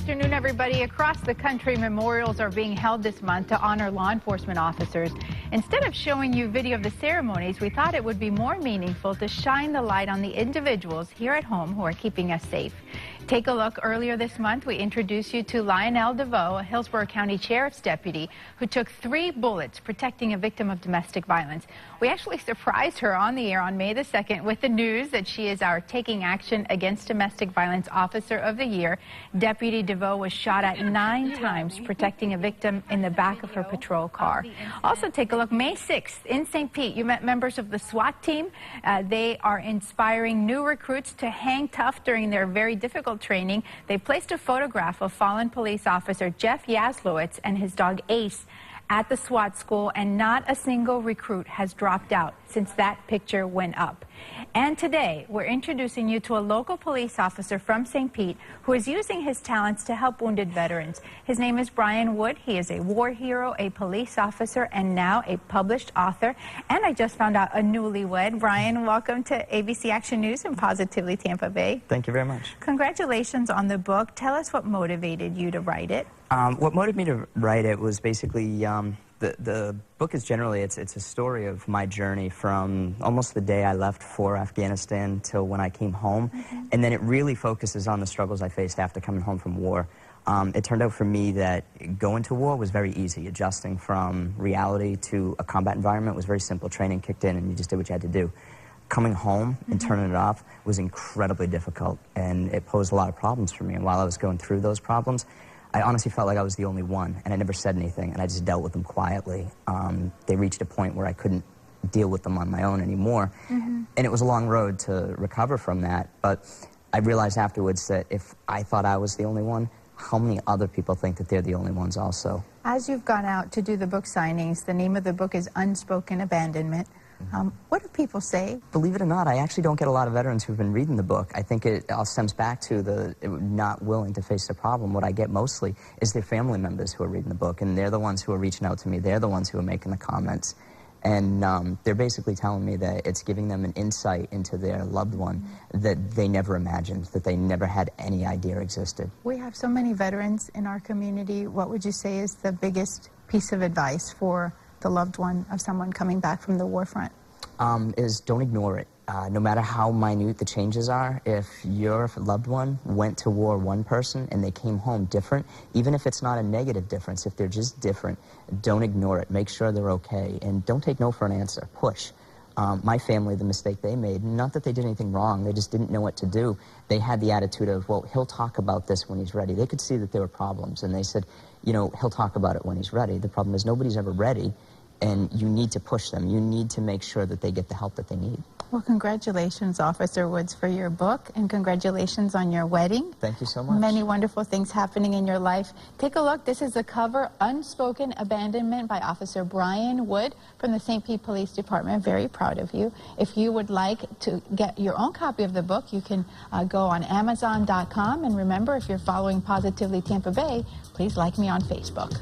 afternoon, everybody. Across the country, memorials are being held this month to honor law enforcement officers. Instead of showing you video of the ceremonies, we thought it would be more meaningful to shine the light on the individuals here at home who are keeping us safe. Take a look. Earlier this month, we introduced you to Lionel DeVoe, a Hillsborough County Sheriff's deputy who took 3 bullets protecting a victim of domestic violence. We actually surprised her on the air on May the 2nd with the news that she is our Taking Action Against Domestic Violence Officer of the Year. Deputy DeVoe was shot at 9 times protecting a victim in the back of her patrol car. Also, take a look. May 6th in St. Pete, you met members of the SWAT team. They are inspiring new recruits to hang tough during their very difficult training. They placed a photograph of fallen police officer Jeff Yaslowitz and his dog Ace at the SWAT school, and not a single recruit has dropped out since that picture went up. And today, we're introducing you to a local police officer from St. Pete who is using his talents to help wounded veterans. His name is Brian Wood. He is a war hero, a police officer, and now a published author. And I just found out a newlywed. Brian, welcome to ABC Action News and Positively Tampa Bay. Thank you very much. Congratulations on the book. Tell us what motivated you to write it. What motivated me to write it was basically the book is generally, it's a story of my journey from almost the day I left for Afghanistan till when I came home. And then it really focuses on the struggles I faced after coming home from war. It turned out for me that going to war was very easy. Adjusting from reality to a combat environment was very simple. Training kicked in and you just did what you had to do. Coming home and turning it off was incredibly difficult, and it posed a lot of problems for me. And while I was going through those problems, I honestly felt like I was the only one, and I never said anything, and I just dealt with them quietly. They reached a point where I couldn't deal with them on my own anymore, and it was a long road to recover from that, but I realized afterwards that if I thought I was the only one, how many other people think that they're the only ones also? As you've gone out to do the book signings, the name of the book is Unspoken Abandonment. What do people say? Believe it or not, I actually don't get a lot of veterans who've been reading the book. I think it all stems back to the not willing to face the problem. What I get mostly is their family members who are reading the book, and they're the ones who are reaching out to me. They're the ones who are making the comments. And they're basically telling me that it's giving them an insight into their loved one that they never imagined, that they never had any idea existed. We have so many veterans in our community. What would you say is the biggest piece of advice for the loved one of someone coming back from the war front? Is don't ignore it. No matter how minute the changes are, if your loved one went to war one person and they came home different, even if it's not a negative difference, if they're just different, don't ignore it. Make sure they're okay, and don't take no for an answer. Push. My family, the mistake they made, not that they did anything wrong, they just didn't know what to do. They had the attitude of, well, he'll talk about this when he's ready. They could see that there were problems, and they said, you know, he'll talk about it when he's ready. The problem is nobody's ever ready, and you need to push them. You need to make sure that they get the help that they need. Well, congratulations, Officer Woods, for your book, and congratulations on your wedding. Thank you so much. Many wonderful things happening in your life. Take a look. This is the cover, Unspoken Abandonment by Officer Brian Wood from the St. Pete Police Department. Very proud of you. If you would like to get your own copy of the book, you can go on Amazon.com. And remember, if you're following Positively Tampa Bay, please like me on Facebook.